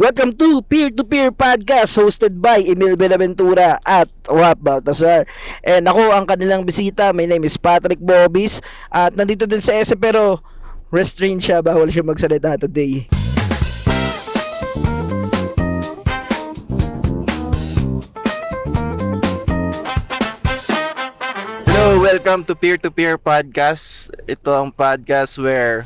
Welcome to Peer-to-Peer Podcast hosted by Emil Benaventura at Wap Baltasar. And ako ang kanilang bisita. My name is Patrick Bobis at nandito din sa ESE pero restrained siya, bawal siya magsalita today. Hello, welcome to Peer-to-Peer Podcast. Ito ang podcast where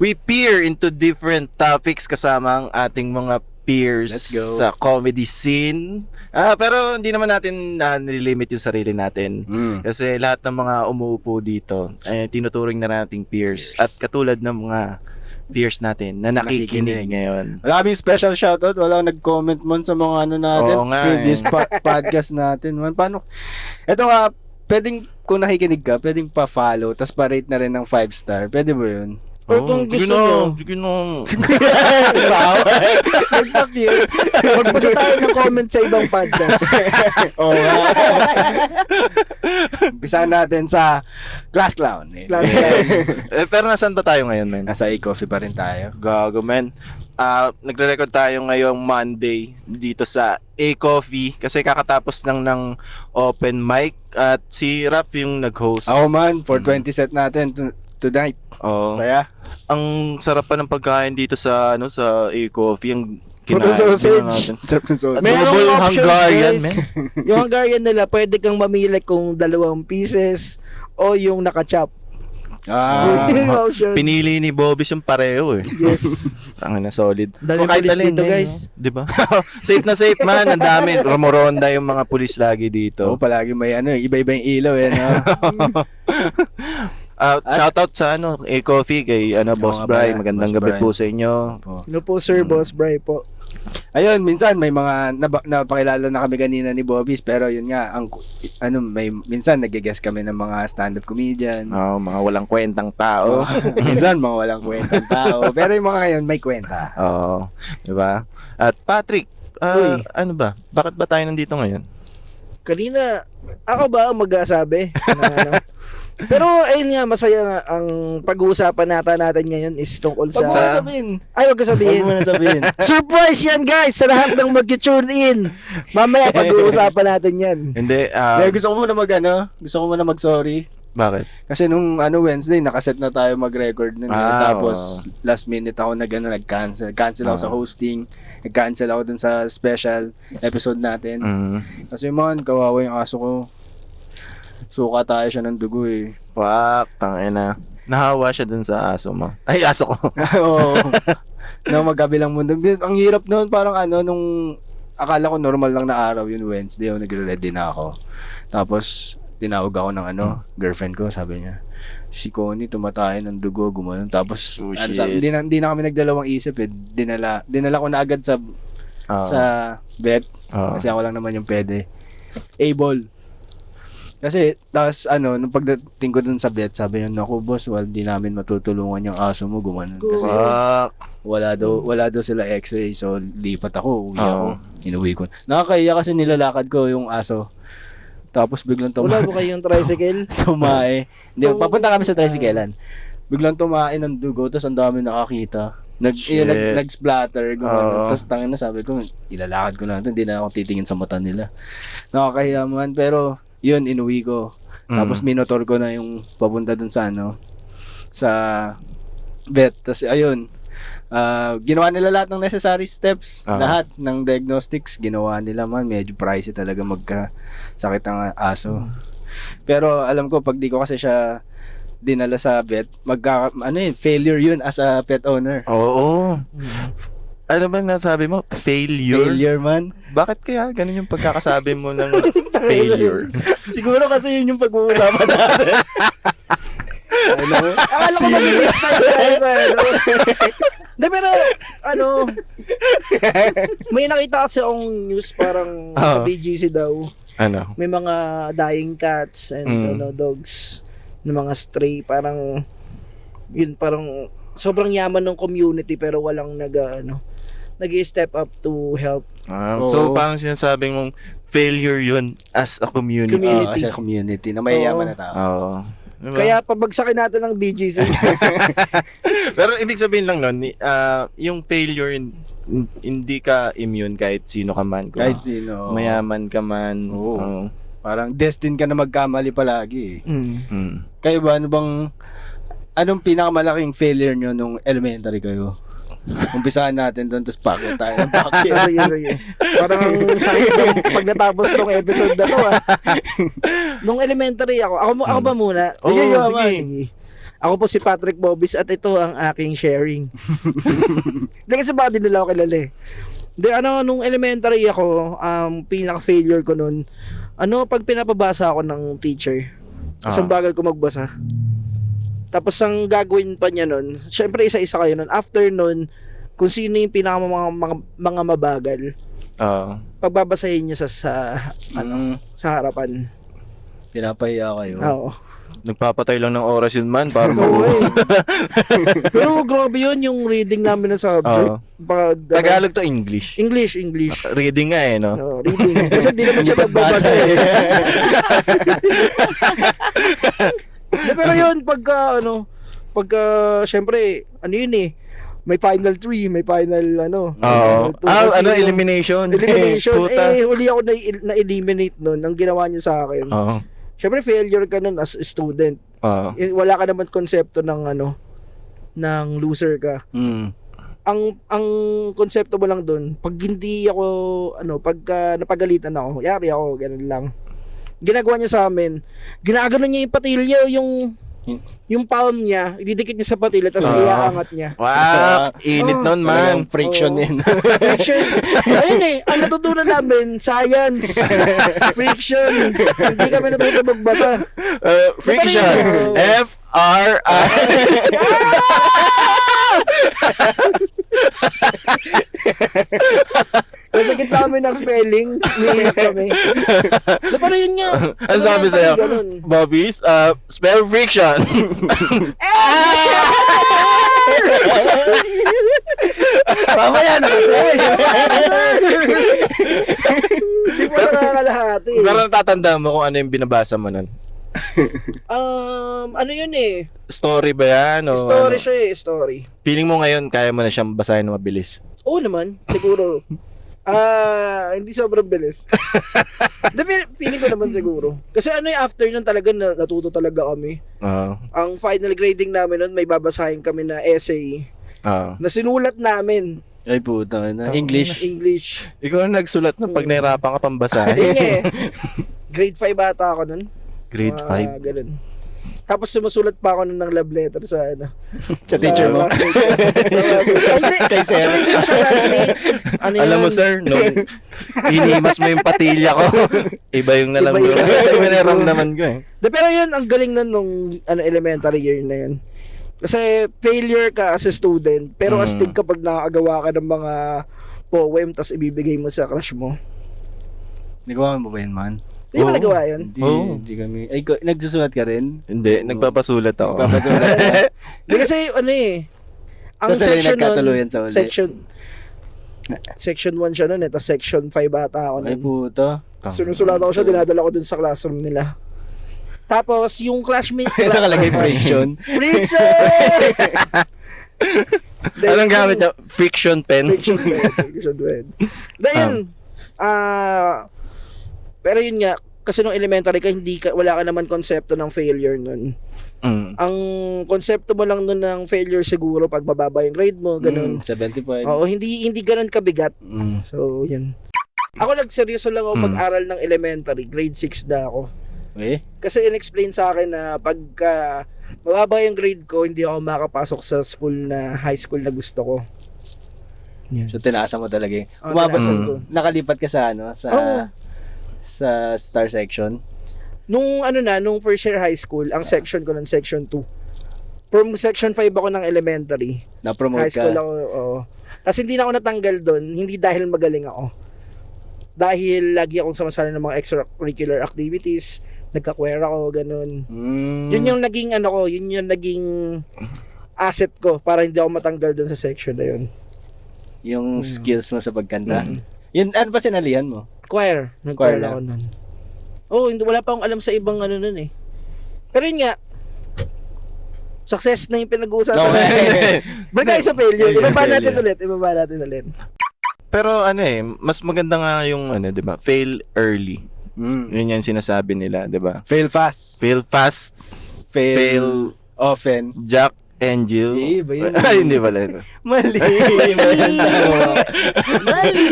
we peer into different topics kasama ang ating mga peers Let's go. sa comedy scene. Pero hindi naman natin nilimit yung sarili natin. Kasi lahat ng mga umuupo dito ay tinuturing na nating peers. At katulad ng mga peers natin na nakikinig ngayon. Wala kaming special shoutout. Wala nag-comment man sa mga ano natin. Oo nga, previous podcast natin. Man, paano? Ito nga, pwedeng kung nakikinig ka, pwedeng pa-follow, tapos pa-rate na rin ng 5 star. Pwede mo yun? Or kung gusto nyo, magpasa tayo ng comment sa ibang podcast. Oo nga. Umpisahan natin sa Class Clown. Pero nasaan ba tayo ngayon, men? Nasa e-coffee pa rin tayo. Gago, men. Nagre-record tayo ngayong Monday dito sa A-Coffee kasi kakatapos lang ng open mic at si Rap yung nag-host. Ako man, 420 set natin tonight. Oo. Saya. Ang sarap pa ng pagkain dito sa sa A-Coffee, ang Puro kinain sausage. natin. Sarap ng sauce. Merong Double options, Hungarian, guys. man. Yung Hungarian nila, pwede kang mamili kung 2 pieces o yung naka-chop. Yung options. Pinili ni Bobis yung pareho eh. Yes. Ang solid. Dami Kahit pulis alin, dito, eh, guys. no? Di ba? Safe na safe man, ang dami. Romoronda yung mga pulis lagi dito. Oo, palagi may iba-iba yung ilaw eh. No? Shoutout sa A-Coffee kay Boss nga Bry. pala, magandang Boss gabi Bry. po sa inyo. Ano po, Sir Boss Bry po? Ayun, minsan may mga napakilala na kami kanina ni Bobby's, pero yun nga minsan nag-guest kami ng mga stand-up comedian. Mga walang kwentang tao. Minsan mga walang kwentang tao, pero yung mga ngayon may kwenta. Oo. Di ba? At Patrick, Uy. ano ba? Bakit ba tayo nandito ngayon? Kanina, ako ba ang mag-asabi? Pero ayun nga, masaya nga ang pag-uusapan natin ngayon is tungkol Wag mo sa... na sabihin. Ay, wag ko sabihin. Wag mo na sabihin. Surprise yan, guys! Sa lahat ng mag-tune in. Mamaya pag-uusapan natin yan. Hindi. Gusto ko muna mag-sorry. Bakit? Kasi nung Wednesday, nakaset na tayo mag-record nun. Tapos last minute ako nag-cancel. Cancel ako sa hosting. Nag-cancel ako dun sa special episode natin. Kasi kawawa yung aso ko. Suka tayo siya ng dugo eh. Fuck, tangina. Nahawa siya dun sa aso mo. Ay, aso ko. Oo. Na magkabilang mundo. Ang hirap noon, parang nung akala ko normal lang na araw yun, Wednesday, nagre-ready na ako. Tapos tinawag ako ng girlfriend ko, sabi niya, si Connie tumatay ng dugo, gumanon. Tapos hindi na kami nagdalawang isip eh. Dinala ko na agad sa vet. Kasi ako lang naman yung pwede. Able. Kasi, tapos nung pagdating ko dun sa vet, sabi niya, naku boss, di namin matutulungan yung aso mo, gumanon. Kasi wala daw sila x-ray, so lipat ako, inuwi ko. Nakakaiya kasi nilalakad ko yung aso. Tapos biglang Wala ba kayong tricycle? tumae. Hindi, papunta kami sa tricyclean. Biglang tumae ng dugo, tapos ang dami nakakita. Nag-splatter, gumano. Tapos tangin na, sabi ko, ilalakad ko na ito, hindi na ako titingin sa mata nila. Nakakahiya man, pero yun, inuwi ko. Tapos minotor ko na yung papunta dun sa sa vet. Tapos ayun, ginawa nila lahat ng necessary steps. Lahat ng diagnostics ginawa nila man. Medyo pricey talaga magkasakit ang aso. Pero alam ko, pag di ko kasi siya dinala sa vet, failure yun as a pet owner. Oo. Ano ba nasabi mo? Failure? Failure man. Bakit kaya ganun yung pagkakasabi mo ng failure? Siguro kasi yun yung pag-uusapan natin. Akala ko mag-excited tayo sa Hindi, pero may nakita kasi akong news parang sa BGC daw. May mga dying cats and dogs na mga stray, parang sobrang yaman ng community pero walang nag-step up to help. So parang sinasabing mong failure yun as a community. As a community na mayayaman na tao. Diba? Kaya pabagsakin natin ng BGC. Pero ibig sabihin lang nun, yung failure hindi ka immune kahit sino ka man. Kung Kahit sino. mayaman ka man. Oo. Oo. Parang destined ka na magkamali palagi. Mm. Kayo ba, anong pinakamalaking failure nyo nung elementary kayo? Umpisahan natin doon, tapos pako tayo ng bakit. Sige. Parang ang sakit ng pag natapos tong episode na to Nung elementary ako ba muna? Oo, Sige. Ako po si Patrick Bobis at ito ang aking sharing. Hindi kasi baka din nila ako kilala eh. Hindi, nung elementary ako, pinaka-failure ko nun, pag pinapabasa ako ng teacher, isang bagal ko magbasa. Tapos ang gagawin pa niya nun, syempre isa-isa kayo nun. After nun, kung sino yung mga mabagal, pagbabasahin niya sa harapan. Pinapahiya kayo. Oo. Nagpapatay lang ng oras yun man para Oo, Pero grabe yun yung reading namin ng subject. Tagalog to English. English. Reading nga no? No, reading. Kasi di naman siya magbabasa eh. Pero yun, pagka syempre, yun eh, may final 3, may final elimination. Puta. Huli ako na-eliminate nun. Ang ginawa niya sa akin. Syempre, failure ka nun as a student. Wala ka naman konsepto ng loser ka. Ang konsepto mo lang dun, pag hindi ako, pagka napagalitan ako, yari ako, ganun lang. Ginagawa niya sa amin, ginaganon niya yung patilya, yung palm niya, ididikit niya sa patilya, tapos iaangat niya. Wow, init nun man. Friction din. Friction. Ayun eh, ang natutunan namin, science. Friction. Hindi kami natutunan magbasa. Friction. F-R-I. Nasa gitna kami ng spelling, nihihip kami. Pero yun nga. Ang sabi sa'yo, Bobbies, spell friction. Mamaya na kasi. Hindi ko nakakalahati. Pero natatanda mo kung ano yung binabasa mo nun? Ano yun eh? Story ba yan? O Story siya eh, story. Feeling mo ngayon, kaya mo na siyang basahin na mabilis? Oo naman, siguro. Hindi sobrang bilis. Feeling ko naman siguro. Kasi after nun talaga natuto talaga kami. Ang final grading namin nun, may babasahin kami na essay na sinulat namin. Ay puta na. English. Ikaw ang nagsulat na pag nahirapan ka pang basahin. Ayun eh. Grade 5 bata ako nun. Grade 5? Ganun. Tapos sumusulat pa ako ng love letter sa Sa teacher mo. Kay sir. Hindi ko siya classmate. Alam mo sir, nung hinimas mo yung patilya ko, iba yung nalamdaman. Iba na ramdaman ko eh. Pero yun, ang galing nun nung elementary year na yun. Kasi failure ka as a student, pero astig kapag nakagawa ka ng mga poem tas ibibigay mo sa crush mo. Nagawa mo ba yun, man? Hindi mo nagawa yun? Hindi kami. Ay, nagsusulat ka rin? Hindi, nagpapasulat ako. Hindi kasi ang section nun, section 1 siya nun tapos section 5 bata ako nun. Ay puta. Sinusulat ako siya, dinadala ko dun sa classroom nila. Tapos yung classmate ko nakalagay friction. Anong gamit niya? Friction pen? Friction pen. Dahil pero yun nga, kasi nung elementary ka, wala ka naman konsepto ng failure nun. Ang konsepto mo lang nun ng failure siguro pag mababa yung grade mo, ganun. 75. Oo, hindi ganun kabigat. So, yan. Ako nagseryoso lang ako mag-aral ng elementary, grade 6 na ako. Kasi in-explain sa akin na pagka mababa yung grade ko, hindi ako makapasok sa high school na gusto ko. So, tinaasa mo talaga. Tinaasa ko. Nakalipat ka sa sa star section? Nung first year high school, ang section ko ng section 2. From section 5 ako ng elementary. Na-promote high school ka? Ako, oo. Kasi hindi na ako natanggal doon, hindi dahil magaling ako. Dahil lagi akong sumasali ng mga extracurricular activities, nagka-choir ako, ganun. Yun yung naging yun yung naging asset ko para hindi ako matanggal doon sa section na yun. Yung skills mo sa pagkanta? Yun, ano ba sinalihan mo? Choir. Nag-choir ako nun. Wala pa akong alam sa ibang nun eh. Pero yun nga, success na yung pinag-uusapan. Okay. Balik tayo sa failure. Ibaba natin ulit. Pero ano mas maganda nga yung 'di ba? Fail early. Yun yan sinasabi nila, 'di ba? Fail fast. Fail fast, Fail often. Jack and Jill. Ba yun? Ay, hindi pala ito. Mali. Mali!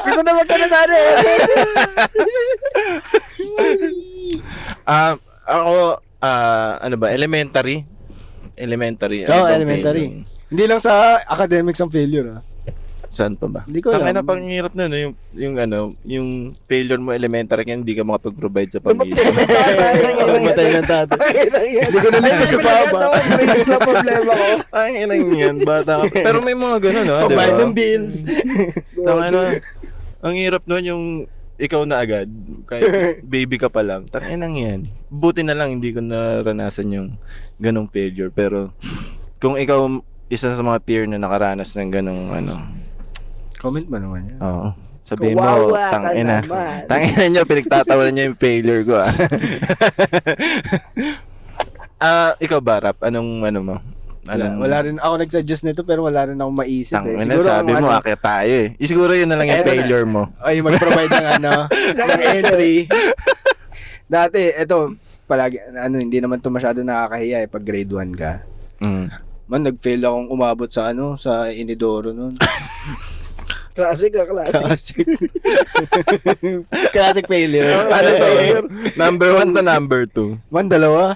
Gusto na magsalita na eh. Ako, ano ba, elementary. Elementary. Oo, bang elementary. failure? Hindi lang sa academics ang failure, Saan pa ba? Hindi ko alam. Tangina, pang hirap na, no? Yung failure mo elementary kaya hindi ka makapag-provide sa pamilya. Matay ng tatay. Hindi ko na lang kasi pa ba. Grades na problema ko. Ay, inang yan, bata ka pa. Pero may mga gano'n, no? Pambayad Diba? ng bills. Tangina, ang hirap nun yung ikaw na agad, kahit baby ka pa lang. Tanginang yan. Buti na lang hindi ko naranasan yung ganong failure. Pero kung ikaw isa sa mga peer na nakaranas ng ganong Comment ba naman yan? oo. Sabihin mo, Kawawa ka tangina. naman. Tangina nyo, pinagtatawanan nyo yung failure ko, ikaw ba, Rap? Anong mo? Wala rin ako nag-suggest nito pero wala rin ako maisip eh. Tangina, sabi mo, akit tayo eh. Siguro yun na lang yung failure mo. Ay, mag-provide ng ng entry. Dati, eto, palagi, hindi naman to masyado nakakahiya pag grade 1 ka. Man, nag-fail akong umabot sa sa Inidoro noon. Classic ka, classic. Classic. Classic failure. Ano to? Number 1 to number 2. Man, dalawa.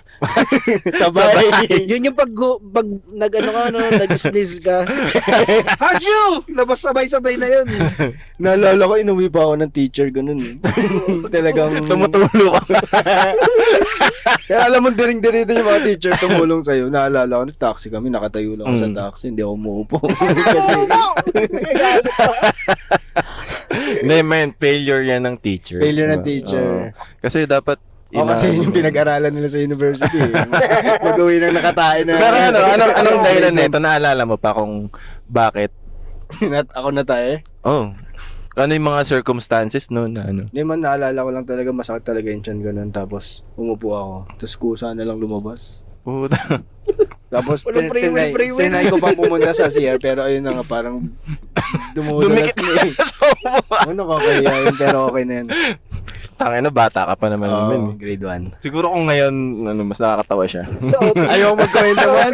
Sabay. Yun yung pag nag-sneeze ka. Hasyo! Labas sabay-sabay na yun. Naalala ko, inuwi pa ako ng teacher, ganun eh. Talagang... Tumutulo ka. Kaya alam mo, diring-dirito yung mga teacher tumulong sa'yo. Naalala ko, nag-taxi kami, nakatayo lang ako sa taxi, hindi ako umuupo. Kasi... Hindi, man, failure yan ng teacher. Failure ng teacher. Kasi dapat kasi yung pinag-aralan nila sa university. Mag-uwi nang nakatae na. Pero anong dahilan nito? Naalala mo pa kung bakit? Ako na tayo? Oh. Ano yung mga circumstances no na Hindi man, naalala ko lang talaga, masakit talaga yung tiyan ganun. Tapos umupo ako. Tapos kusa na lang lumabas. Puta. Tapos Walang tinay ko pa pumunta sa CR pero ayun na nga, parang dumudulas na eh. Ano kakahiya yun, pero okay na yun. Tangina, bata ka pa naman naman. Grade 1. Siguro kung ngayon mas nakakatawa siya. Ayaw magkwento man.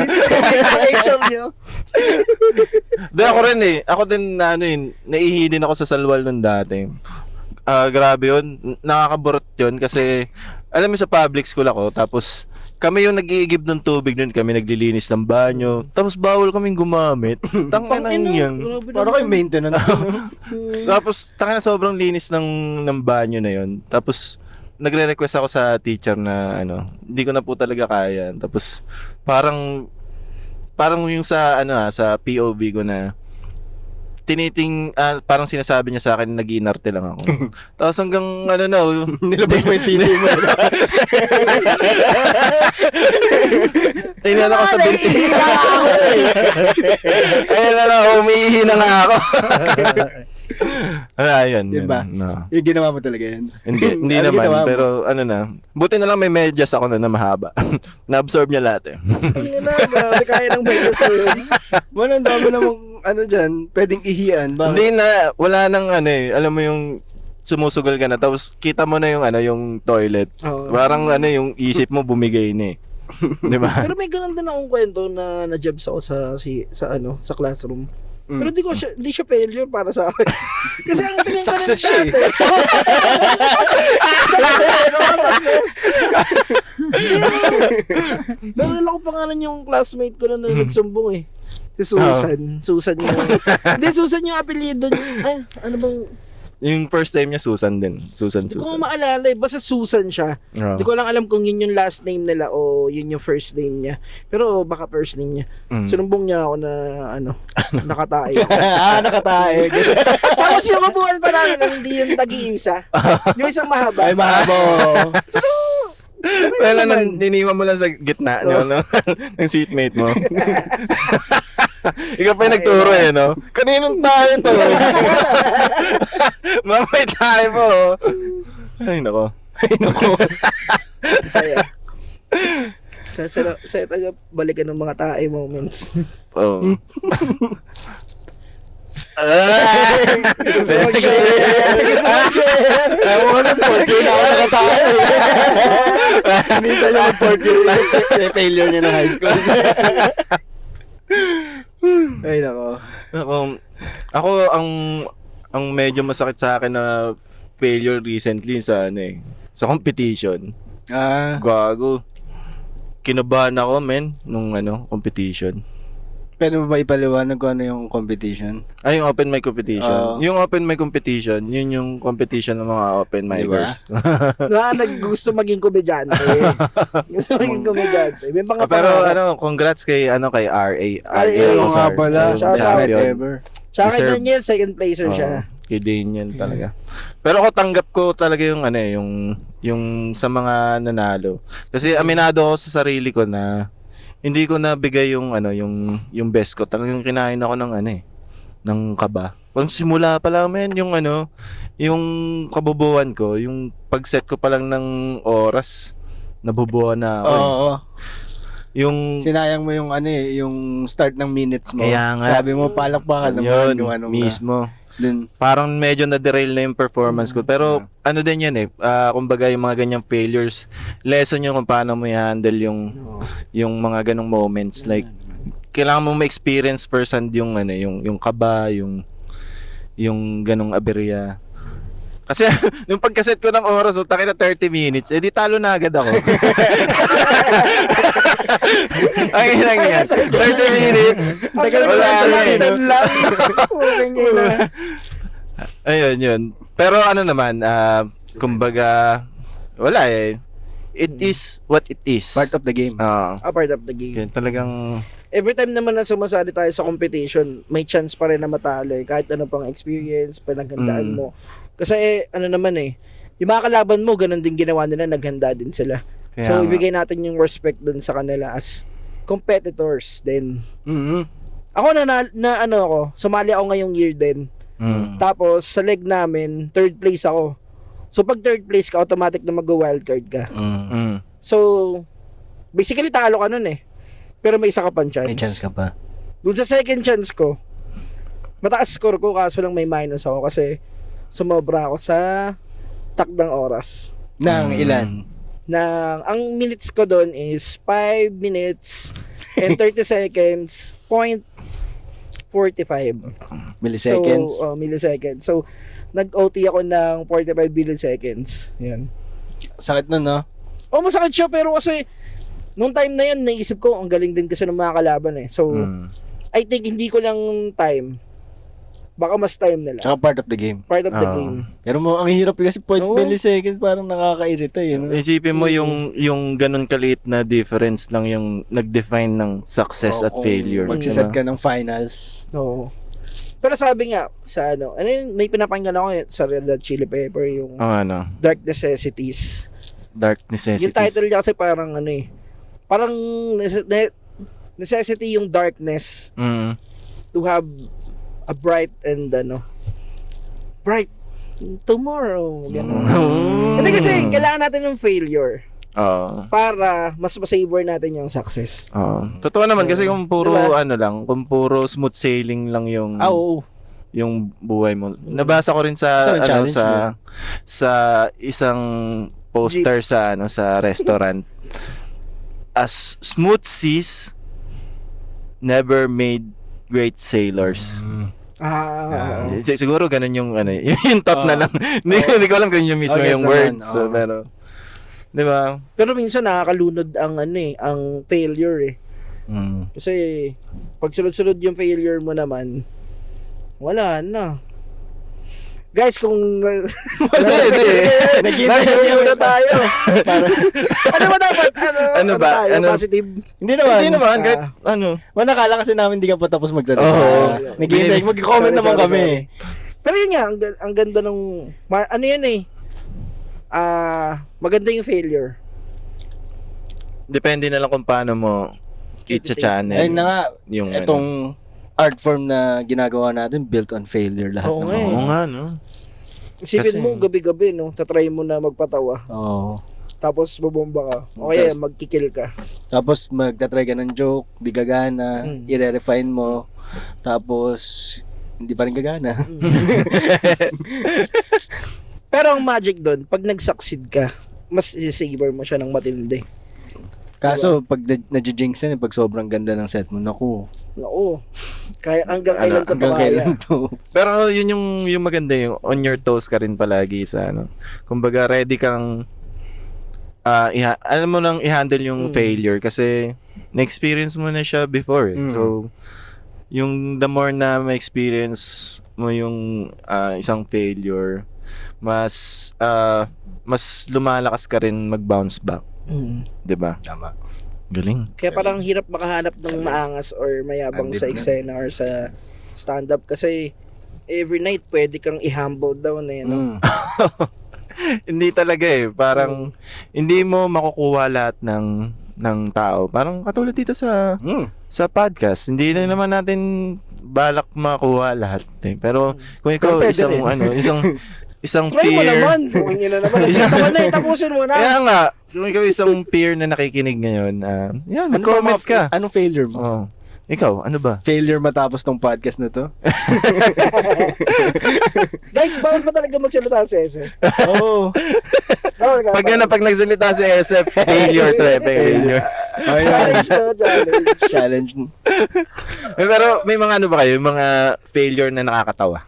HL nyo. Di ako rin eh. Ako din naihi din ako sa salwal nun dati. Grabe yun. Nakakaburot yun kasi alam mo sa public school ako tapos kami yung nag-iigib ng tubig nun, kami naglilinis ng banyo. Tapos bawal kaming gumamit. Tangina yan. Para kayo maintenance. Tapos tangina sobrang linis ng banyo na yon. Tapos nagre-request ako sa teacher na hindi ko na po talaga kaya. Tapos parang yung sa sa POV ko na parang sinasabi niya sa akin nag-iinarte lang ako. Tapos hanggang Nilabas mo yung titi mo. tingnan ako sa binti. Ayun na lang, umiihi na nga ako. Ayun. Diba? No. Yung ginawa mo talaga yan. Hindi Ano naman, ginawa mo? pero buti na lang may medyas ako na mahaba. Na-absorb niya lahat eh. Grabe, kaya ng bento sa yun. Man, ang dami namang dyan, pwedeng ihian. Bakit? Hindi na, wala nang alam mo yung sumusugal ka na, tapos kita mo na yung yung toilet. Oo. Parang yung isip mo bumigay na eh. Di ba? Pero may ganun din akong kwento na na-jobs ako sa classroom. Pero di siya failure para sa akin. Kasi ang tingin ko Success siya eh. Meron ako pangalan yung classmate ko na nagsumbong eh. Si Susan. Susan yung... Hindi, Susan yung apelyido niya. Ano bang... Yung first time niya, Susan din. Susan. Hindi ko maalala eh. Basta Susan siya. Hindi ko lang alam kung yun yung last name nila o yun yung first name niya. Pero baka first name niya. Sinumbong niya ako na nakatae. Nakatae. Tapos yung kabuhan pa namin na hindi yung tag-iisa. Yung isang mahaba. Ay, mahabo. Wala nang niniwan mo lang sa gitna nyo, no? Ng seatmate mo. Ikaw pa yung nagturo eh, no? Kaninong tayo to? Mamay tayo po. Ay, nako. Saya. Saya talaga balikan ng mga tae moments. Oo. Gusto mag-share. Gusto mag-share. Ayaw mo kasi 4K na ako nakatayo. Minsan yung 4K failure niya ng high school. Ay, nako. Ako ang medyo masakit sa akin na failure recently sa sa competition. Gago. Kinabahan ako, nung competition. Pwede mo ba ipaliwanag kung ano yung competition? Ay, yung open mic competition. Oo. Yung open mic competition, yun yung competition ng mga open micers. Gusto maging komedyante. Gusto maging komedyante. May mga Pero pangarap. congrats kay kay RA. Oo nga pala. Shout Best out. night ever. Siya kay Deserve. Daniel, second placer siya. Kay Daniel talaga. Pero ako tanggap ko talaga yung yung sa mga nanalo. Kasi aminado ako sa sarili ko na hindi ko nabigay yung yung best ko. Talagang kinain ako ng ng kaba. Pag simula pa lang yung kabubuan ko, yung pag-set ko pa lang ng oras, nabubuan na ako. Oo. Yung Sinayang mo yung yung start ng minutes mo. Kaya nga. Sabi mo palakpakan yun, naman kung anong mismo. Dun. Parang medyo na-derail na yung performance ko. Pero ano din yan kumbaga yung mga ganyang failures, lesson yun kung paano mo i-handle yung mga ganong moments. Like, kailangan mo ma-experience first hand yung yung kaba, yung ganong aberya. Kasi nung pagkaset ko ng oras, taki na 30 minutes, di talo na agad ako. Ang inang yan. 30 minutes. Wala Ayun, yun. Pero naman, kumbaga, wala It is what it is. Part of the game. Part of the game. Kaya talagang, Every time naman na sumasali tayo sa competition, may chance pa rin na matalo kahit ano pang experience, pinaghandaan mo. Kasi yung mga kalaban mo, ganun din ginawa nila, naghanda din sila. Kaya So, nga. ibigay natin yung respect dun sa kanila as competitors din. Mm-hmm. Ako ako, sumali ako ngayong year din. Tapos, sa leg namin, third place ako. So, pag third place ka, automatic na mag-wildcard ka. So, basically, talo ka nun Pero may isa ka pang chance. May chance ka pa. Dun sa second chance ko, mataas score ko, kaso lang may minus ako kasi sumobra ako sa takdang oras. Nang ilan? Ang minutes ko doon is 5 minutes and 30 seconds, 0.45. Milliseconds? So, milliseconds. So, nag-OT ako ng 45 milliseconds. Yan. Sakit nun, no? Masakit siya, pero kasi nung time na yun, naisip ko, ang galing din kasi ng mga kalaban So, I think hindi ko lang time. Baka mas time nila. Tsaka part of the game. Part of the game. Pero ang hirap kasi milliseconds parang nakakairita yun. isipin mo yung ganun kaliit na difference lang yung nag-define ng success at failure. Magsiset ka ng finals. Oo. Pero sabi nga, sa may pinapakinggan ako sa Red Hot Chili Pepper, yung Dark Necessities. Dark Necessities. Yung title niya kasi parang parang necessity yung darkness to have a bright and bright tomorrow. Hindi kasi kailangan natin ng failure para mas masavor natin yung success. Totoo naman kasi kung puro Diba? kung puro smooth sailing lang yung yung buhay mo. Nabasa ko rin sa sa isang poster sa sa restaurant. As smooth seas never made great sailors. Siguro ganun yung yung thought na lang. Hindi ko alam kung yung mismo yung words. So, pero 'di ba? Pero minsan nakakalunod ang ang failure Kasi pag sunod-sunod yung failure mo naman, wala na. Guys, kung nag-i-interview na tayo. Ano ba dapat? Ano ba? Positive? Hindi naman. Kahit Nakala kasi namin hindi ka pa tapos magsalita. Oo. Nag-i-intay, mag-comment naman kami. Pero yun nga, ang ganda nung, maganda yung failure. Depende na lang kung paano mo i-channel. Ayun na nga, yung itong art form na ginagawa natin built on failure lahat. Oo nga Oo nga, no? Isipin mo, gabi-gabi, tatry mo na magpatawa. Oo. Tapos, bubomba ka. O kaya, magkikil ka. Tapos, magtatry ka ng joke, di gagana, i-refine mo. Tapos, hindi pa rin gagana. Pero ang magic doon, pag nag-succeed ka, mas i-savor mo siya ng matindi. Kaso, pag na-jinx yan, pag sobrang ganda ng set mo, naku, Oo. Kaya hanggang kailan ko to hanggang kaya. kailan to? Pero yun yung maganda, yung on your toes ka rin palagi sa ano. Kumbaga ready kang alam mo nang i-handle yung failure kasi na-experience mo na siya before. So yung the more na ma-experience mo yung isang failure, mas lumalakas ka rin mag-bounce back. 'Di ba? Tama. Galing. Kaya parang hirap makahanap ng maangas or mayabang sa eksena or sa stand-up kasi every night pwede kang i-humble down eh, no? Hindi talaga eh. Parang hindi mo makukuha lahat ng tao. Parang katulad dito sa podcast. Hindi na naman natin balak makuha lahat eh. Pero kung ikaw Pero pwede isang rin. isang Try mo peer. naman. Huwag na naman. Nagkita ka na eh. Tapusin mo na. Kaya nga, kung ikaw isang peer na nakikinig ngayon, yan, mag-comment ka. Anong failure mo? Oh. Ikaw, ano ba? Failure matapos tong podcast na to? Guys, bawal pa talaga magsalita sa SF. Oo. Bawal ka. Pag nagsalita si SF, failure to eh, failure. Challenge to, challenge. Challenge. Pero may mga ano ba kayo, mga failure na nakakatawa?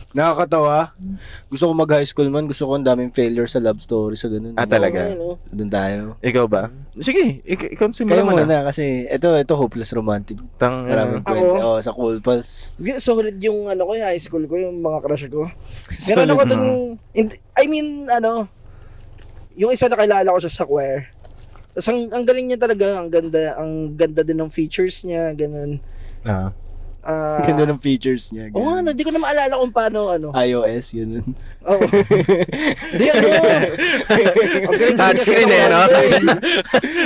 Nakakatawa. Gusto ko mag-high school man. Gusto ko ang daming failure sa love story sa ganun. Talaga? Doon tayo. Ikaw ba? Sige, ikaw Kayo simulan mo na. muna kasi ito hopeless romantic. Maraming Maraming kwento. Sa Cool Pulse. Solid yung ano ko, yung high school ko, yung mga crush ko. Meron ako dun, yung isa nakilala ko siya sa choir. Tapos ang galing niya talaga, ang ganda din ng features niya, ganun. Ganda ng features niya. Oo, hindi ko na maalala kung paano, iOS, yun. Oo. Hindi, Ang galing Touchscreen eh, no?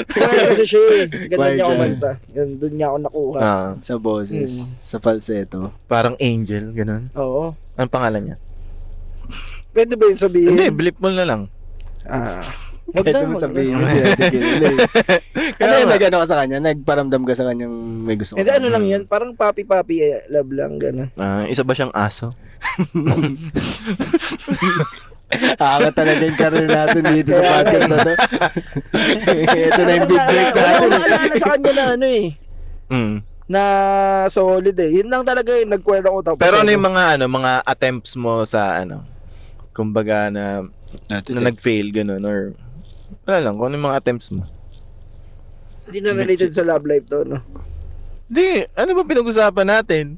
Choir kasi siya eh. Ganda Choir niya siya. kumanta. Yun, doon niya ako nakuha. Sa boses, sa falsetto. Parang angel, ganun. Oo. Anong pangalan niya? Pwede ba yun sabihin? Hindi, blip mo na lang. Wag Pwede na, mo wag sabihin. na. Ano yung nag-ano ka sa kanya? Nagparamdam ka sa kanyang may gusto Hindi, ano lang yan. Parang papi-papi love lang, gano'n. Isa ba siyang aso? Aangat talaga yung career natin dito sa podcast na to. Ito na yung big break Wala natin. akong maalala sa kanya na ano eh. Na solid eh. Yun lang talaga eh. Nag-choir ako tapos. Pero ano yung mga attempts mo sa kumbaga na nag-fail ganun or wala lang, kung ano yung mga attempts mo? Hindi na related sa love life to, no? Di, ano ba pinag-usapan natin?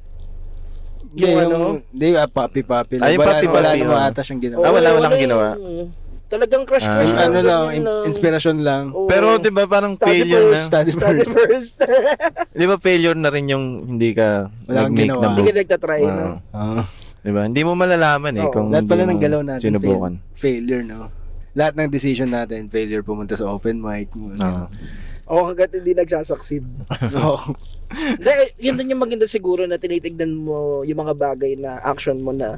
Hindi, papi-papi lang. Ay, yung papi-papi, Wala oh. naman ata siyang ginawa. Walang ginawa. Talagang crush Ano lang, ganun inspirasyon lang. Oo. Pero 'di ba parang Study failure first. na. Study first. 'Di ba failure na rin yung hindi ka Walang nag-make ginawa. ng Hindi move. ka nagtatry, no? Ah. 'Di ba? Hindi mo malalaman Oo. kung Lahat pala hindi ng mo galaw natin sinubukan. failure, no? Lahat ng decision natin, failure pumunta sa open mic. Oo. O hanggat hindi nagsasucceed. Oo. Hindi, yun din yung maganda siguro na tinitignan mo yung mga bagay na action mo na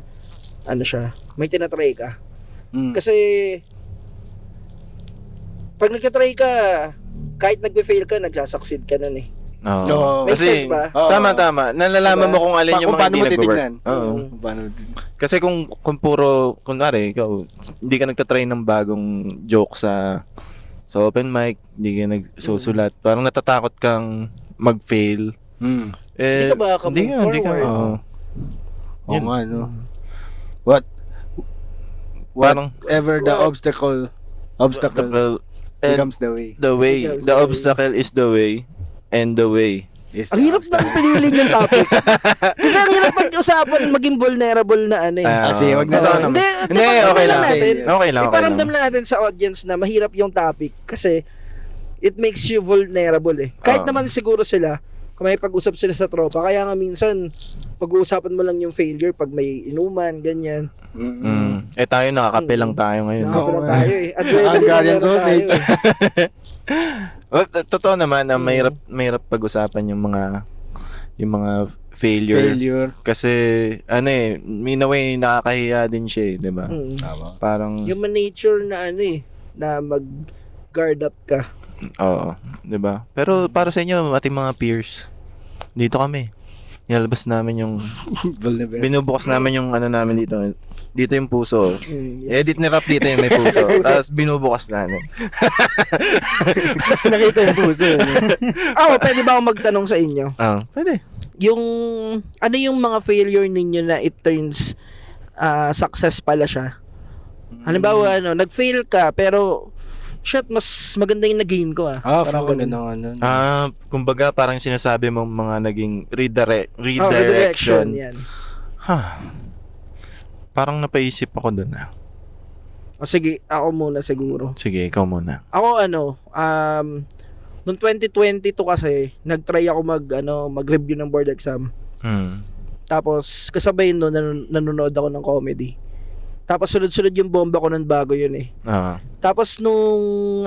may tinatry ka. Kasi pag nagtatry ka, kahit nag-fail ka, nagsasucceed ka nun eh. Oo. Oo. May Kasi sense ba? Oo. tama. Nalalaman Diba? mo kung alin yung mga Paano hindi mo nag-work. titignan? Oo. Paano Kasi kung puro, kunwari, ikaw, hindi ka nagtatry ng bagong joke sa open mic, hindi ka nagsusulat, parang natatakot kang mag-fail. Hindi ka ba Hindi ka-move ka. forward? Oo. Oo nga, no? Whatever the obstacle becomes the way. The obstacle is the way, and the way. Is Ang the hirap obstacle. nang pinili yung topic. Kasi ang hirap pag-usapan maging vulnerable na ano eh. Kasi wag na Oo. lang. Hindi, Okay lang. natin. Okay lang. Iparamdam lang natin sa audience na mahirap yung topic kasi it makes you vulnerable eh. Kahit naman siguro sila, kung may pag-usap sila sa tropa, kaya nga minsan pag-uusapan mo lang yung failure pag may inuman, ganyan. Tayo nakakape lang tayo ngayon. Nakapila Oo, tayo eh. Hungarian sausage. Totoo naman na mahirap pag-usapan yung mga failure. Kasi in a way nakakahiya din siya, 'di ba? Tama. Parang Human nature na na mag-guard up ka. oo, 'di ba? Pero para sa inyo, ating mga peers, dito kami. Nilalabas namin yung Vulnerable. binubukas namin yung ano namin dito. Dito yung puso. Yes. Edit ni Rap dito yung may puso. Tapos binubukas namin. Nakita yung puso. Pwede ba akong magtanong sa inyo? Pwede. Yung, ano yung mga failure ninyo na it turns success pala siya? Halimbawa, nag-fail ka, pero, shit, mas maganda yung nag-gain ko Parang ganun. ano. Kumbaga parang sinasabi mo mga naging redirection. Redirection, yan. Parang napaisip ako dun Sige, ako muna siguro. Sige, ikaw muna. Ako noong 2022 kasi, nag-try ako mag-review ng board exam. Tapos, kasabay nun, nanonood ako ng comedy. Tapos, sunod-sunod yung bomba ko nun bago yun eh. Tapos, nung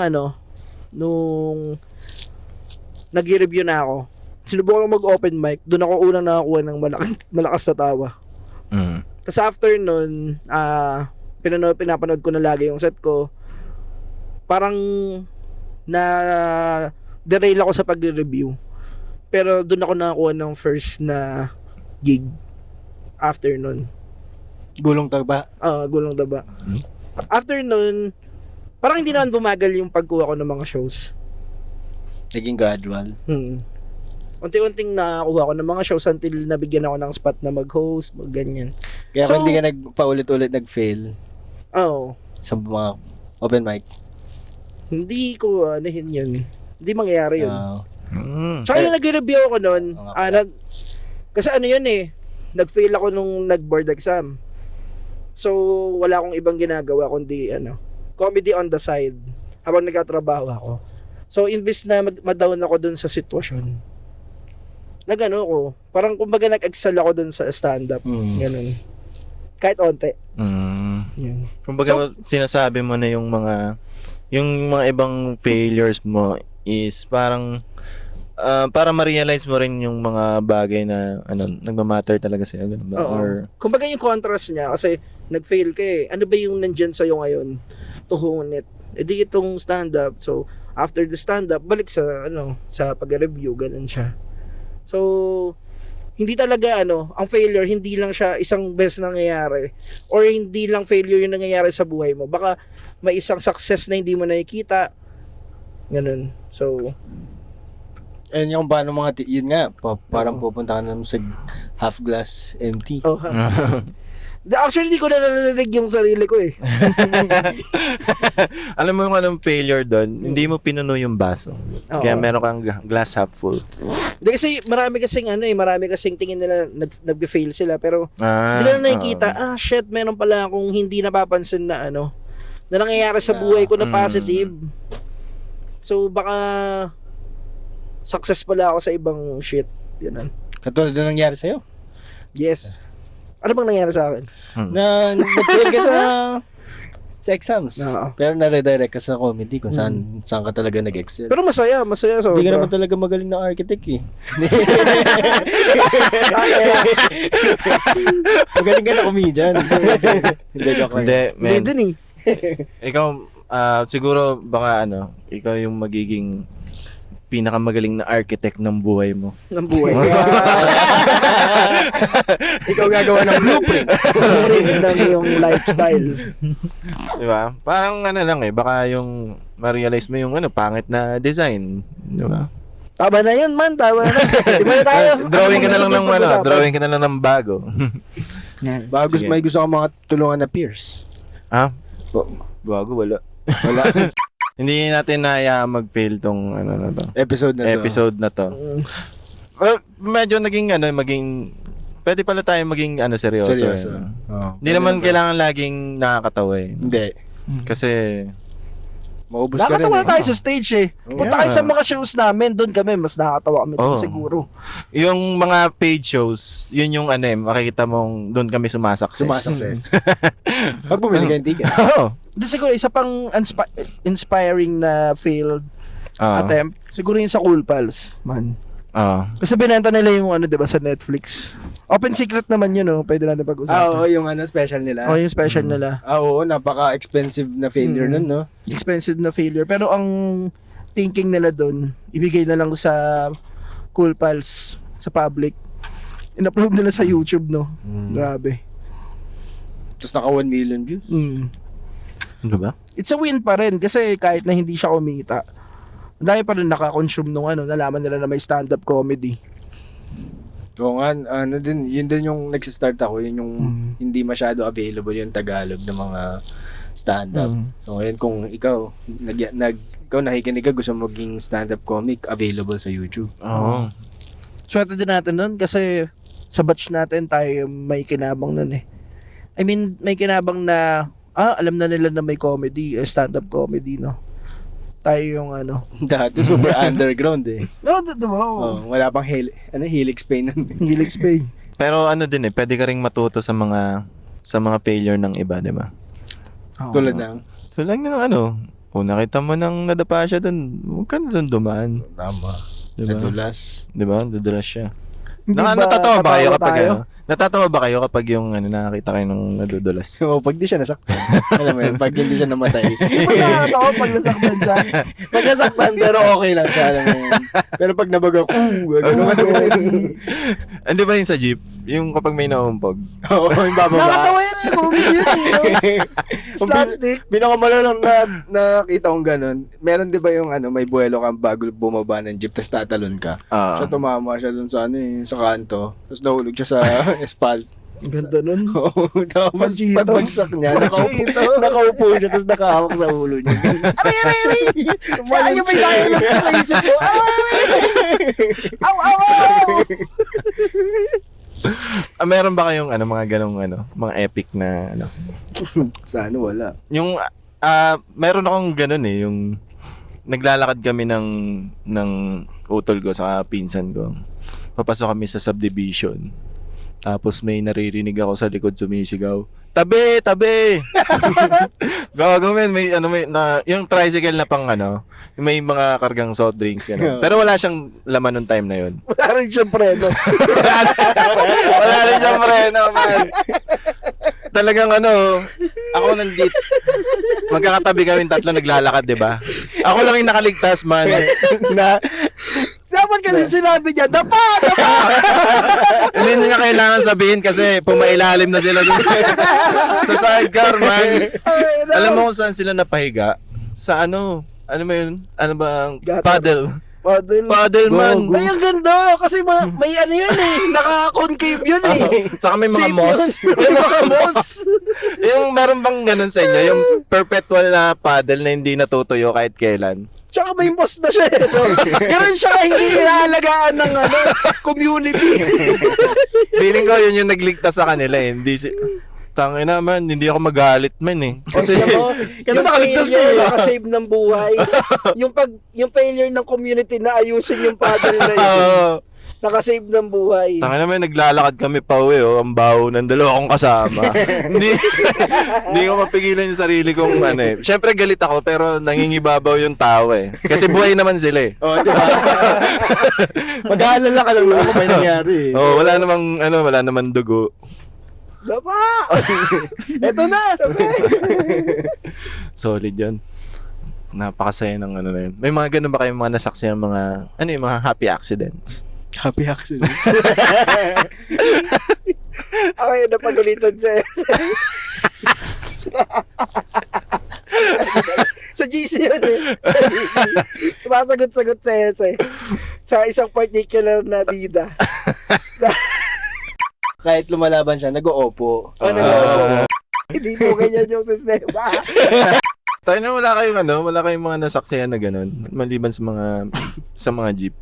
nag-review na ako, sinubukan ko mag-open mic, doon ako unang nakakuha ng malakas na tawa. Tapos after nun, pinapanood ko na lagi yung set ko. Parang derail ako sa pag-review. Pero doon ako nakakuha ng first na gig after nun. Gulong tagba. Gulong daba. After nun, parang hindi naman bumagal yung pagkuha ko ng mga shows. Naging gradual. Unti-unting nakakuha ko ng mga shows until nabigyan ako ng spot na mag-host, ganyan. Kaya So, kung hindi ka paulit-ulit nag-fail Oo. sa mga open mic. Hindi ko yun. Hindi mangyayari yun. Tsaka Eh, yung nag-review ako nun, Oo nga pala. kasi yun nag-fail ako nung nag-board exam. So, wala akong ibang ginagawa kundi comedy on the side habang nagtatrabaho ako. So, imbis na ma-down ako dun sa sitwasyon, ko, parang kumbaga nag-excel ako dun sa stand-up. Ganun. Kahit onte. Yun. Kumbaga sinasabi mo na yung mga ibang failures mo is parang para ma-realize mo rin yung mga bagay na nagmamatter talaga sa'yo, ganun ba? Oo. Or Kumbaga yung contrast niya kasi nag-fail ka eh. Ano ba yung nandyan sa'yo ngayon to hone it? E di itong stand-up. So, after the stand-up, balik sa sa pag-review, ganun siya. So, hindi talaga ang failure, hindi lang siya isang beses nangyayari or hindi lang failure yung nangyayari sa buhay mo. Baka may isang success na hindi mo nakikita. Ganun. So, and yung paano yun nga, parang pupunta ka naman sa half glass empty. actually, hindi ko na narinig yung sarili ko eh. alam mo yung failure doon, hindi mo pinuno yung baso. Oo. Kaya meron kang glass half full. Hindi kasi marami kasing tingin nila nag-fail sila pero hindi nila nakikita, shit, meron pala akong hindi napapansin na na nangyayari sa buhay ko na positive. So baka success pala ako sa ibang shit. Ganun. Katulad na nangyari sa'yo. Yes. Ano bang nangyari sa akin? Na nag-fail ka sa exams. Oo. Pero na-redirect ka sa comedy kung saan ka talaga nag-excel. Pero masaya so. Hindi ka naman talaga magaling na architect eh. Magaling ka na comedian. Hindi joke lang. Hindi, Hindi man. din eh. Ikaw, siguro baka ikaw yung magiging pinakamagaling na architect ng buhay mo. Ng buhay. Ikaw gagawa ng blueprint. Blueprint ng yung lifestyle. Di ba? Parang lang baka yung ma-realize mo yung pangit na design. Di ba? Tama na yun man, tama na. Iba na tayo. Drawing ka na lang ng pag-usapan? drawing ka na lang ng bago. Yan. Bago Sige. may gusto ka mga tulungan na peers. Bago, wala. Wala. Hindi natin mag-fail tong na to. Episode na to. Well, medyo naging pwede pala tayo maging seryoso. Seryoso. Hindi naman kailangan laging nakakatawa eh. Hindi. Kasi Maubos ka rin Nakatawa eh. tayo sa stage eh. Punta kayo sa mga shows namin, doon kami, mas nakakatawa kami doon Oo. siguro. yung mga paid shows, yun yung makikita mong doon kami sumasakses. Sumasakses. Pag bumili ka yung ticket. Oo. Doon siguro isa pang inspiring na failed Oo. attempt, siguro yung sa Cool Pals, man. Oo. Kasi binenta nila yung 'di ba sa Netflix. Open secret naman yun, pwede natin pag-usapan. Oo, yung special nila. Yung special nila. Oo, napaka-expensive na failure nun, no? Expensive na failure. Pero ang thinking nila doon, ibigay na lang sa Cool Pals, sa public. in-upload nila sa YouTube, no? Grabe. Tapos naka 1 million views. Ano ba? It's a win pa rin kasi kahit na hindi siya kumita, ang dami pa rin nakakonsume nung nalaman nila na may stand-up comedy. Oo nga, yun din yung nagsistart ako, yun yung hindi masyado available yung Tagalog ng mga stand-up. So ngayon kung ikaw, ikaw nakikinig ka, gusto mo maging stand-up comic, available sa YouTube. Oo. Swerte din natin nun kasi sa batch natin tayo may kinabang nun eh. I mean, may kinabang na alam na nila na may comedy, stand-up comedy, no? Tayo yung Dati super underground eh. No, diba? Wala pang Helix Pain nun. Helix Pay. Pero din pwede ka ring matuto sa mga failure ng iba, di ba? Tulad ng So lang ng kung nakita mo nang nadapa siya dun, huwag ka na dun dumaan. tama. Diba? Nadulas. Di ba? Nadulas siya. Hindi ba Natatawa ba kayo tatawa kapag tayo? natatawa ba kayo kapag yung nakakita kayo ng nadudulas? So, pag di siya nasaktan, alam mo yun, pag hindi siya namatay. Pag nakakatawa pag nasaktan siya. Pag nasaktan, pero okay lang siya, alam mo yun. Pero pag nabaga, Hindi ba yung sa jeep? Yung kapag may naumpog? oo, yung bababa. Nakakatawa yan eh. Comedy yun eh. Slapstick. Pinakamalala na nakita kong ganun, meron di ba yung may buwelo kang bago bumaba ng jeep, tapos tatalon ka. So tumama siya dun sa sa kanto, tapos nahulog siya sa espalt. Ang ganda nun. Oo, tapos Panchito. pagbagsak niya, Panchito. nakaupo siya, tapos nakahawak sa ulo niya. Aray! Kaya yung may dialogue sa isip ko. Aray! Aw! Aw! Aw! Meron ba kayong mga ganong mga epic na Sa wala. Yung meron akong ganun yung naglalakad kami ng utol ko sa pinsan ko. Papasok kami sa subdivision. Tapos may naririnig ako sa likod sumisigaw, "Tabi, tabi!" Gago men, may yung tricycle na pang may mga kargang soft drinks Pero wala siyang laman nung time na yun. Wala rin siyang preno. Wala rin siyang preno, man. Talagang ako nandito. Magkakatabi kami tatlo naglalakad, 'di ba? Ako lang yung nakaligtas, man. Dapat kasi sinabi niya, dapa! Hindi niya kailangan sabihin kasi pumailalim na sila dun sa sidecar, man. Alam mo kung saan sila napahiga? Sa ano mo yun? Ano ba ang paddle? Paddle, man. Ay, ang ganda. Kasi may yun eh. Naka-concave yun eh. Saka may mga Safe moss. yun. May mga moss. Yung meron bang ganun sa inyo? Yung perpetual na paddle na hindi natutuyo kahit kailan? Tsaka may moss na siya eh. No? Ganun siya hindi inaalagaan ng community. Feeling ko yun yung nagligtas sa kanila eh. Tangin naman, hindi ako magalit man eh. Kasi yung nakaligtas failure, kayo. nakasave ng buhay. yung failure ng community na ayusin yung paddle na yun. Nakasave ng buhay. tangin naman, naglalakad kami pa uwi ang baho ng dalawa kong kasama. Hindi ko mapigilan yung sarili kong Siyempre galit ako pero nangingibabaw yung tao eh. Kasi buhay naman sila eh. Oo, diba? Mag-aalala ka lang kung may nangyari. Wala namang dugo. Dapa! Eto na! Sabi! Solid yun. Napakasaya ng na yun. May mga ganun ba kayong mga nasaksihan mga yung mga happy accidents? Happy accident. Okay, napagalitan siya. Sa GC yun eh. Sa GC. Sumasagot-sagot sa Ese. Sa isang particular na bida. Kahit lumalaban siya, nag-oopo. Hindi mo ganyan yung sistema. Tayo na wala kayong mga nasaksihan na ganun maliban sa mga jeep.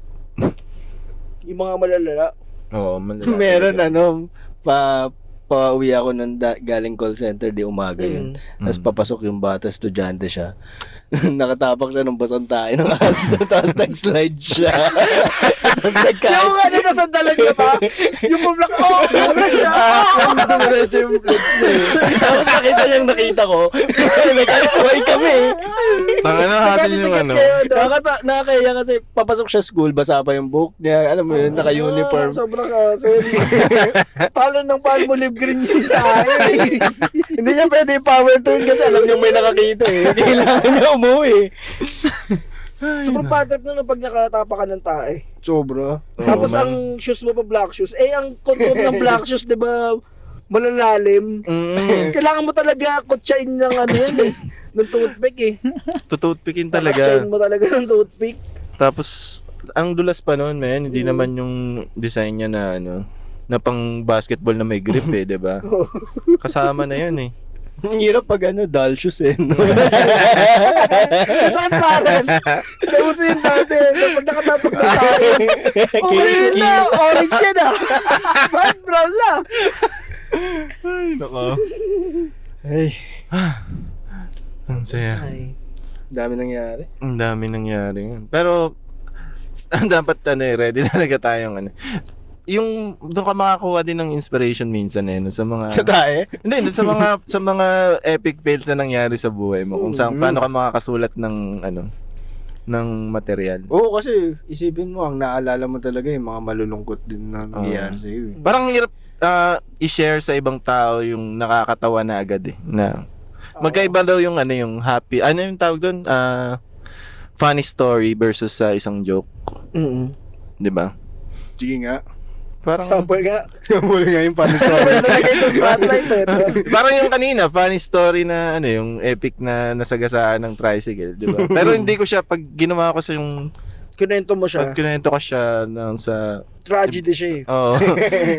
Yung mga malalala. Oo, malala. Meron pauwi ako galing call center di umaga yun. Tapos papasok yung bata, estudyante siya. Nakatapak siya ng basang tayo ng aso, tapos nag-slide siya. Tapos Yung nasa dalag niya ba? Yung bumlak, siya. Diretso yung flex niya eh. Tapos nakita ko. Nagkakaway kami. Tanga na hasil yung Nakakaya kasi papasok siya school, basa pa yung book niya. Alam mo yun, naka-uniform. Sobrang kasin. Talo ng Palmolive green yung tayo eh. Hindi niya pwede power turn kasi alam niyo may nakakita eh. Kailangan niya umuwi. Sobrang bad trip na pag nakatapa ka ng tae. Sobra. Tapos man. ang shoes mo pa black shoes. Ang contour ng black shoes, 'di ba? Malalalim. Kailangan mo talaga kutsain ng ano yan eh. Ng toothpick eh. Tututpikin talaga. Kutsain mo talaga ng toothpick. Tapos, ang dulas pa noon, men, hindi naman yung design niya na na pang basketball na may grip eh, 'di ba? Kasama na 'yun eh. Ang hirap pag dull shoes eh. No? Transparent. Tapos yun dati, kapag nakatapag na tayo. Okay na, orange yan ah. Bad brown na. Ay, nako. Ay, Ang saya. Ay. dami nangyari. Ang dami nangyari. Pero, dapat ready talaga tayong yung doon ka makakuha din ng inspiration minsan sa mga Sa tae? hindi sa mga epic fails na nangyari sa buhay mo kung saan paano ka makakasulat ng ng material. Oo, kasi isipin mo, ang naalala mo talaga yung mga malulungkot din na nangyayari sa'yo eh. Parang hirap i-share sa ibang tao yung nakakatawa na agad na magkaiba daw yung yung happy yung tawag doon funny story versus sa isang joke, 'di ba? Sige nga. Parang Sample nga. Muli nga yung funny story. Nalagay sa spotlight eh. parang yung kanina funny story na yung epic na nasagasaan ng tricycle, 'di ba? Pero hindi ko siya pag ginawa ko sa yung Kinento mo siya. pag kinento ko siya sa Tragedy siya eh. Oo.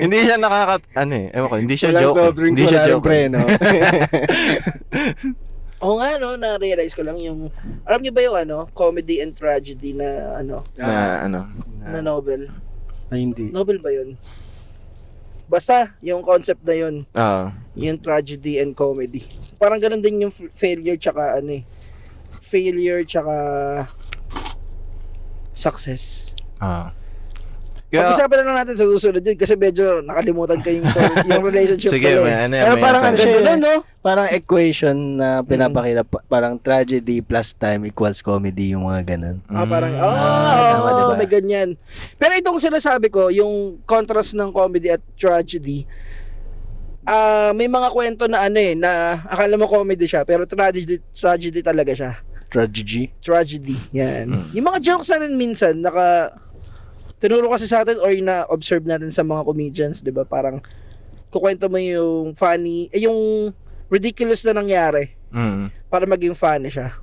Hindi siya ewan ko, hindi siya Walang joke. soft drinks, Hindi siya wala rin joke. pre, no? Oo nga na-realize ko lang yung, alam niyo ba yung comedy and tragedy na na novel? Ay, hindi. Novel ba yun? Basta, yung concept na yun, Oo. yung tragedy and comedy. Parang ganun din yung failure tsaka failure tsaka success. Kaya, Pag-usapan na lang natin sa susunod yun kasi medyo nakalimutan ko yung relationship sige, pala eh. Pero parang sabi. siya, Ganun, no? parang equation na pinapakita, parang tragedy plus time equals comedy, yung mga ganun. Parang, tama, diba? may ganyan. Pero itong sinasabi ko, yung contrast ng comedy at tragedy, may mga kwento na na akala mo comedy siya, pero tragedy talaga siya. Tragedy, yan. Yung mga jokes natin minsan, tinuro kasi sa atin or na-observe natin sa mga comedians, di ba? Parang, kukwento mo yung funny, yung ridiculous na nangyari para maging funny siya.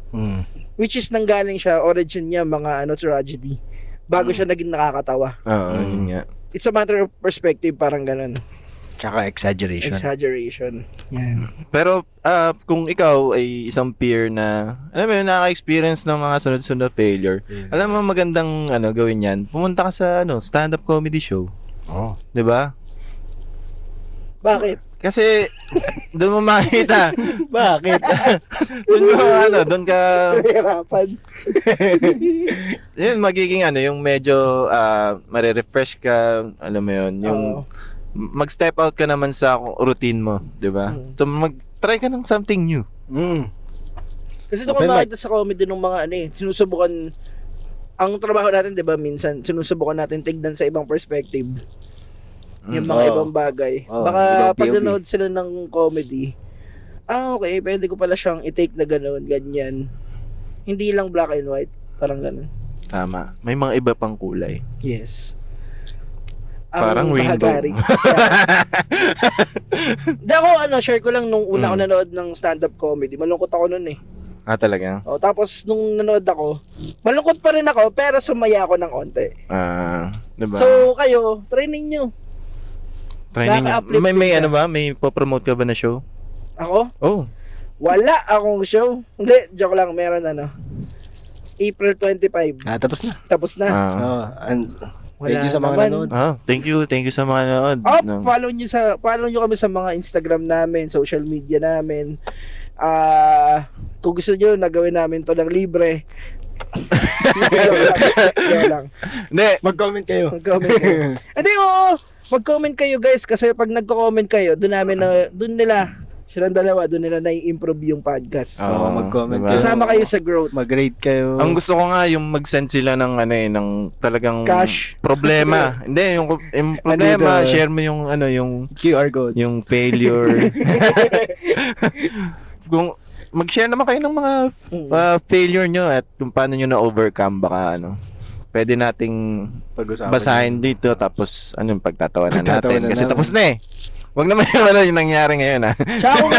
Which is nanggaling siya, origin niya, mga tragedy. Bago siya naging nakakatawa. Oo, yun nga. It's a matter of perspective, parang ganun. Tsaka exaggeration. Exaggeration. Yan. Pero, kung ikaw ay isang peer na, alam mo yun, nakaka-experience ng mga sunod-sunod na failure, alam mo magandang gawin yan, pumunta ka sa stand-up comedy show. Oh. 'Di ba? Bakit? Kasi, doon mo makita. Bakit? Doon mo, doon ka, Hirapan. yun, magiging yung medyo, marirefresh ka, alam mo yun, yung, mag-step out ka naman sa routine mo, 'di ba? So mag-try ka ng something new. Kasi doon ko makita sa comedy ng mga sinusubukan ang trabaho natin, 'di ba, minsan sinusubukan natin tignan sa ibang perspective. Yung mga ibang bagay. Baka pag nanood sila ng comedy, okay, pwede ko pala siyang i-take na gano'n, ganyan. Hindi lang black and white, parang gano'n. Tama. May mga iba pang kulay. Yes. Parang rainbow. bahagari. Hindi ako, share ko lang nung una ko nanood ng stand-up comedy. Malungkot ako nun eh. Talaga? Tapos nung nanood ako, malungkot pa rin ako, pero sumaya ako ng onte. Diba? So, kayo, try ninyo. try ninyo. Nakaka-uplift May siya. may po-promote ka ba na show? Ako? Oh. Wala akong show. Hindi, joke lang, meron April 25. Tapos na. Tapos na. Thank you sa mga naman. nanood. Thank you sa mga nanood. Follow nyo kami sa mga Instagram namin, social media namin. Kung gusto nyo, nagawin namin to ng libre. Joke lang. Hindi. Mag-comment kayo. Mag-comment kayo. Hindi, oo. Mag-comment kayo guys kasi pag nagko-comment kayo, doon nila silang dalawa, doon nila na-improve yung podcast. Mag-comment diba? kayo. Kasama kayo sa growth. Mag-rate kayo. Ang gusto ko nga yung mag-send sila ng ng talagang Cash. problema. Hindi, yung problema, Ano ito? share mo yung yung QR code. yung failure. mag-share naman kayo ng mga failure nyo at kung paano nyo na-overcome. Baka pwede nating Pag-usapan. basahin dito tapos pagtatawanan natin. Pagtatawanan Kasi namin. tapos na eh. Wag naman yung nangyari ngayon ha. Tsaka kung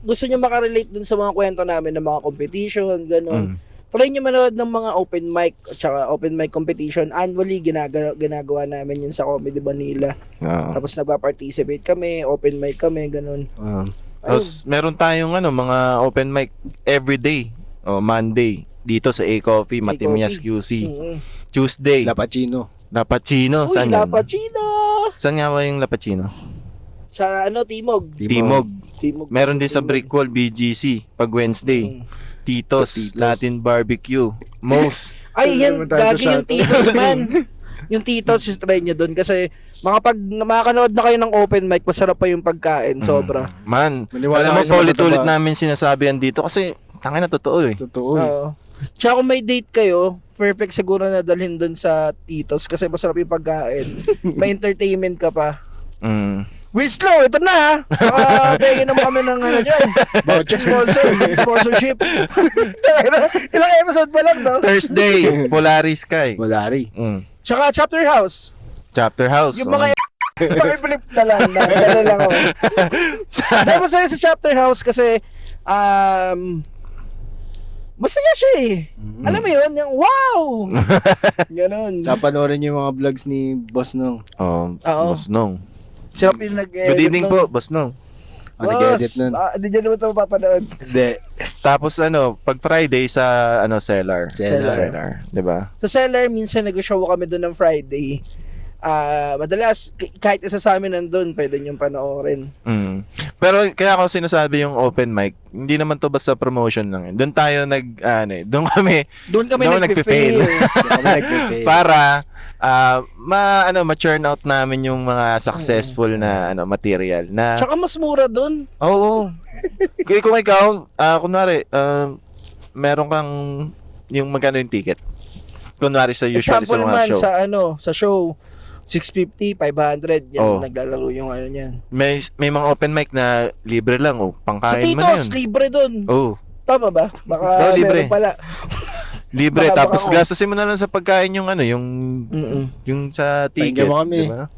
gusto nyo makarelate dun sa mga kwento namin ng mga competition, ganun. Try nyo manood ng mga open mic at saka open mic competition. Annually, ginagawa namin yun sa Comedy Manila. Oo. Tapos nagpa-participate kami, open mic kami, ganun. Tapos meron tayong mga open mic everyday o Monday dito sa A-Coffee, Matimias QC. Tuesday, Lapachino. Lapachino. Uy, Saan yun? Lapachino! Saan nga ba yung Lapachino? Sa Timog. Timog. Timog. Meron din sa Brickwall, BGC, pag Wednesday. Titos, Latin Barbecue. Most. Ay, yan, Naman tayo sa gagi yung shoutout. Titos, man. Yung Titos, try nyo dun. Kasi, pag makakanood na kayo ng open mic, masarap pa yung pagkain. Sobra. Man, Maniwala alam mo, kayo sa paulit-ulit matataba. namin sinasabi yan dito kasi tangin na totoo eh. Totoo. Oo. Tsaka kung may date kayo, perfect siguro na dalhin dun sa Titos kasi masarap yung pagkain. May entertainment ka pa. Wislow, ito na ha. Bigyan naman kami ng dyan. Voucher sponsorship. Ilang episode pa lang to. Thursday, Polaris Sky. Malari. Tsaka Chapter House. Chapter House. Yung mga flip na lang. Dala lang ako. Dahil masaya sa Chapter House kasi masaya siya eh. Alam mo yun, yung wow! Ganon. Napanoorin yung mga vlogs ni Boss Nong. Oo. Boss Nong. Sarap yung nag-edit. Good evening po, Boss Nong. Nag-edit nun. Hindi dyan naman ito mapapanood. Hindi. Tapos pag Friday sa Cellar. Cellar. 'Di ba? Sa Cellar, minsan nag-show kami doon ng Friday. Madalas, kahit isa sa amin nandun, pwede niyong panoorin. Pero kaya ako sinasabi yung open mic, hindi naman to basta promotion lang. Doon tayo doon kami Nagpe-fail. Nag-fail. para ma-churn out namin yung mga successful na material na Tsaka mas mura doon. Oo. Kung ikaw, kunwari, meron kang yung magkano yung ticket. Kunwari sa usually sa Example mga man show. sa show, 650, 500, yan Oh. naglalaro yung niyan. May mga open mic na libre lang Sa pangkain mo na Titos, yun. libre doon. Oh, Tama ba? Baka libre. meron pala. libre Baka- tapos baka- gastusin mo na lang sa pagkain yung yung sa ticket, Pakinggan mo kami. diba?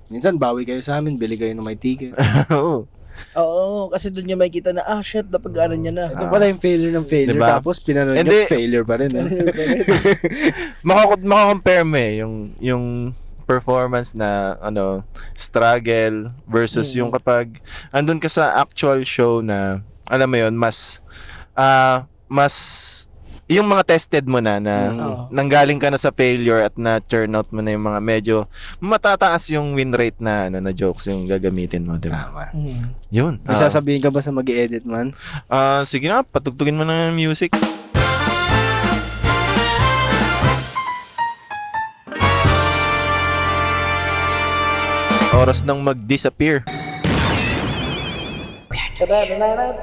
Minsan, bawi kayo sa amin, bili kayo ng may ticket. Oo. Oo, kasi doon niya makikita na, shit, napag-ano niya na. Ito pala yung failure ng failure. Diba? Tapos, pinanood Hindi. niya, failure pa rin. Makakompare mo yung performance na struggle versus yung kapag andun ka sa actual show na alam mo yun mas yung mga tested mo na nanggaling ka na sa failure at na turn out mo na yung mga medyo matataas yung win rate na na jokes yung gagamitin mo, di ba? Yun. May sasabihin ka ba sa mag-edit man? Sige na, patugtugin mo na ng music. Oras nang mag-disappear. Tara.